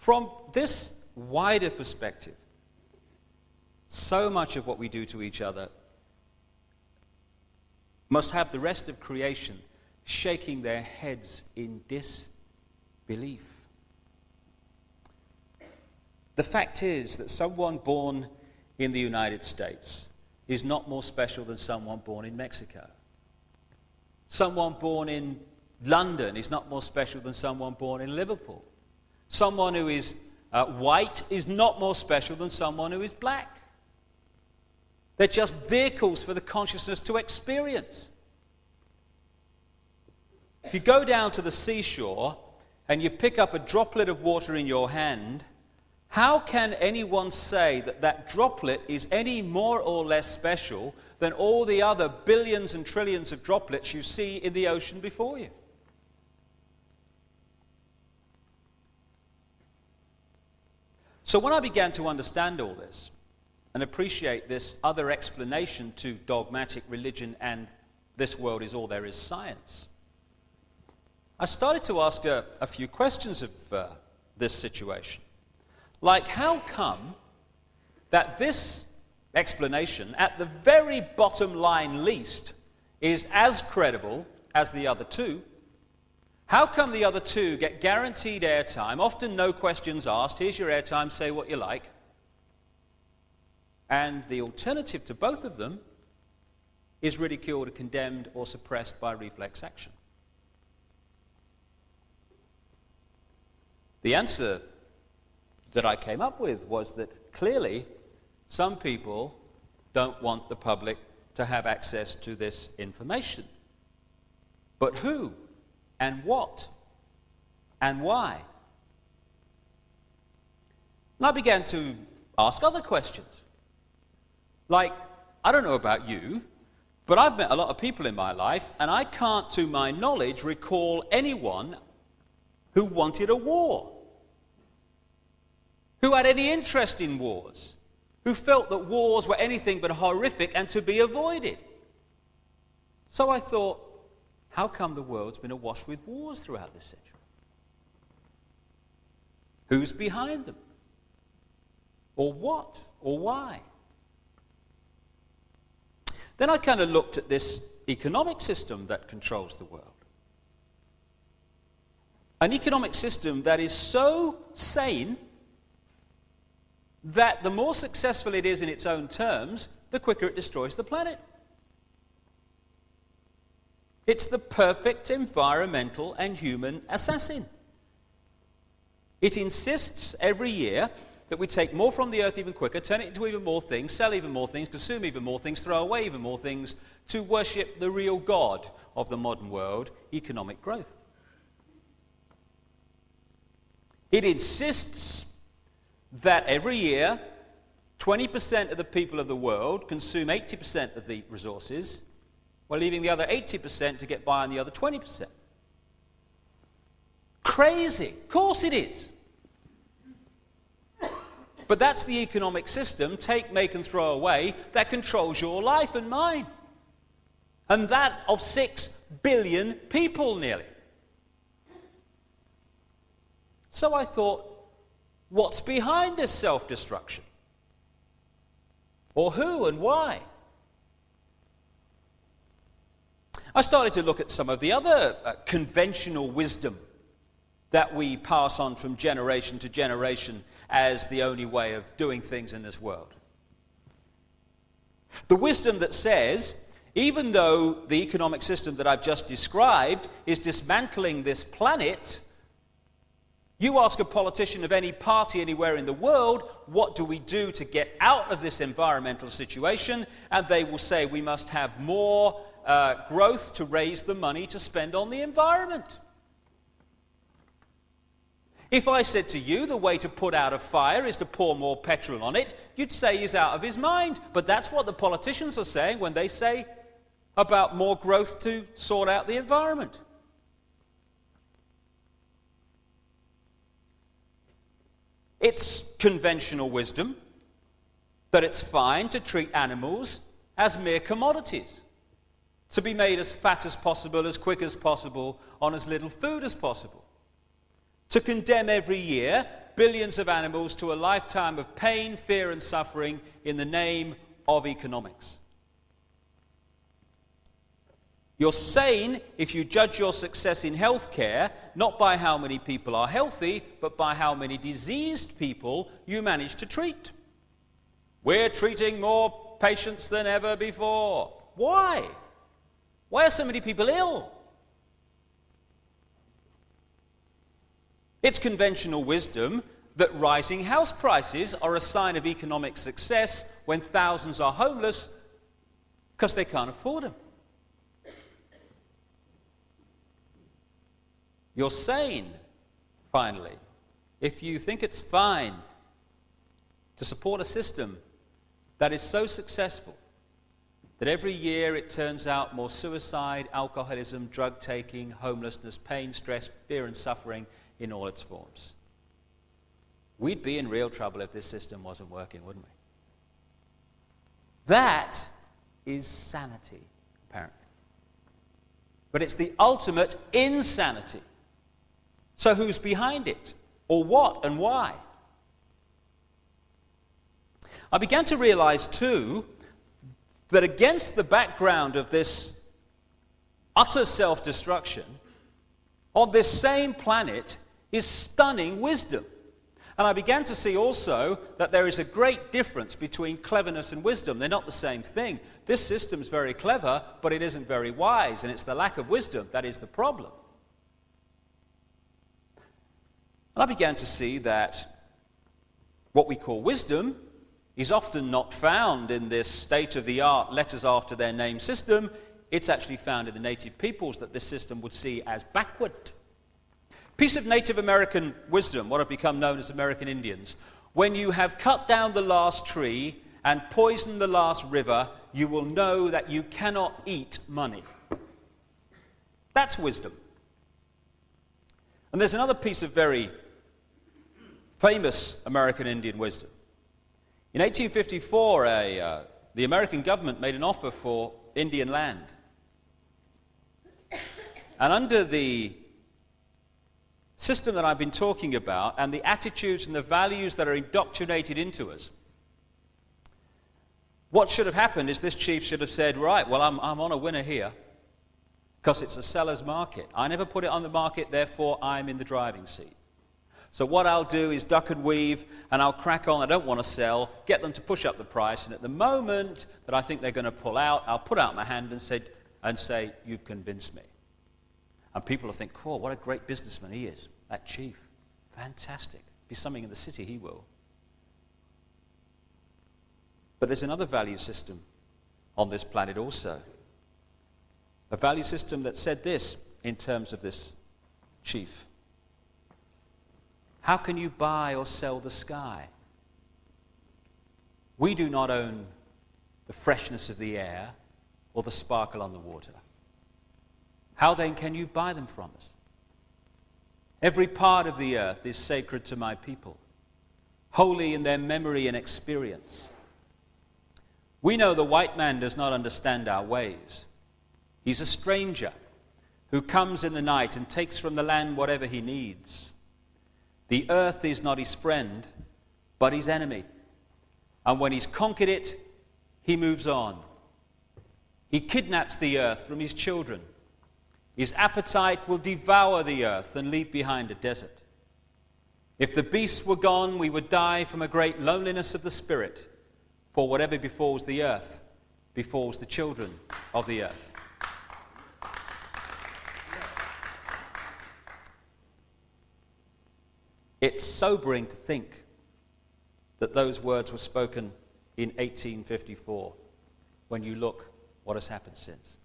From this wider perspective, so much of what we do to each other must have the rest of creation shaking their heads in disbelief. The fact is that someone born in the United States is not more special than someone born in Mexico. Someone born in London is not more special than someone born in Liverpool. Someone who is white is not more special than someone who is black. They're just vehicles for the consciousness to experience. If you go down to the seashore and you pick up a droplet of water in your hand, how can anyone say that that droplet is any more or less special than all the other billions and trillions of droplets you see in the ocean before you? So when I began to understand all this and appreciate this other explanation to dogmatic religion and this world is all there is science, I started to ask a few questions of this situation. Like, how come that this explanation, at the very bottom line least, is as credible as the other two? How come the other two get guaranteed airtime, often no questions asked, here's your airtime, say what you like, and the alternative to both of them is ridiculed or condemned or suppressed by reflex action? The answer that I came up with was that clearly some people don't want the public to have access to this information. But who and what and why? And I began to ask other questions. Like, I don't know about you, but I've met a lot of people in my life, and I can't, to my knowledge, recall anyone who wanted a war, who had any interest in wars, who felt that wars were anything but horrific and to be avoided. So I thought, how come the world's been awash with wars throughout this century? Who's behind them? Or what? Or why? Then I kind of looked at this economic system that controls the world. An economic system that is so sane that the more successful it is in its own terms, the quicker it destroys the planet. It's the perfect environmental and human assassin. It insists every year that we take more from the earth even quicker, turn it into even more things, sell even more things, consume even more things, throw away even more things, to worship the real God of the modern world, economic growth. It insists that every year 20% of the people of the world consume 80% of the resources, while leaving the other 80% to get by on the other 20%. Crazy. Of course it is. But that's the economic system, take, make, and throw away, that controls your life and mine. And that of 6 billion people nearly. So I thought, what's behind this self-destruction? Or who and why? I started to look at some of the other conventional wisdom that we pass on from generation to generation as the only way of doing things in this world. The wisdom that says, even though the economic system that I've just described is dismantling this planet, you ask a politician of any party anywhere in the world, what do we do to get out of this environmental situation? And they will say we must have more growth to raise the money to spend on the environment. If I said to you the way to put out a fire is to pour more petrol on it, you'd say he's out of his mind. But that's what the politicians are saying when they say about more growth to sort out the environment. It's conventional wisdom that it's fine to treat animals as mere commodities, to be made as fat as possible, as quick as possible, on as little food as possible. to condemn every year billions of animals to a lifetime of pain, fear, and suffering in the name of economics. You're sane if you judge your success in healthcare not by how many people are healthy, but by how many diseased people you manage to treat. We're treating more patients than ever before. Why? Why are so many people ill? It's conventional wisdom that rising house prices are a sign of economic success when thousands are homeless because they can't afford them. You're sane, finally, if you think it's fine to support a system that is so successful that every year it turns out more suicide, alcoholism, drug taking, homelessness, pain, stress, fear, and suffering in all its forms. We'd be in real trouble if this system wasn't working, wouldn't we? That is sanity, apparently. But it's the ultimate insanity. So who's behind it? Or what and why? I began to realize, too, that against the background of this utter self-destruction, on this same planet is stunning wisdom. And I began to see also that there is a great difference between cleverness and wisdom. They're not the same thing. This system's very clever, but it isn't very wise, and it's the lack of wisdom that is the problem. And I began to see that what we call wisdom is often not found in this state-of-the-art letters after their name system. It's actually found in the native peoples that this system would see as backward. Piece of Native American wisdom, what have become known as American Indians. When you have cut down the last tree and poisoned the last river, you will know that you cannot eat money. That's wisdom. And there's another piece of very famous American Indian wisdom. In 1854, the American government made an offer for Indian land. And under the system that I've been talking about and the attitudes and the values that are indoctrinated into us, what should have happened is this chief should have said, right, well, I'm on a winner here because it's a seller's market. I never put it on the market, therefore I'm in the driving seat. So what I'll do is duck and weave, and I'll crack on. I don't want to sell, get them to push up the price, and at the moment that I think they're going to pull out, I'll put out my hand and say, you've convinced me. And people will think, oh, what a great businessman he is, that chief. Fantastic. Be something in the city, he will. But there's another value system on this planet also. A value system that said this in terms of this chief. How can you buy or sell the sky? We do not own the freshness of the air or the sparkle on the water. How then can you buy them from us? Every part of the earth is sacred to my people, holy in their memory and experience. We know the white man does not understand our ways. He's a stranger who comes in the night and takes from the land whatever he needs. The earth is not his friend, but his enemy. And when he's conquered it, he moves on. He kidnaps the earth from his children. His appetite will devour the earth and leave behind a desert. If the beasts were gone, we would die from a great loneliness of the spirit, for whatever befalls the earth befalls the children of the earth. It's sobering to think that those words were spoken in 1854 when you look what has happened since.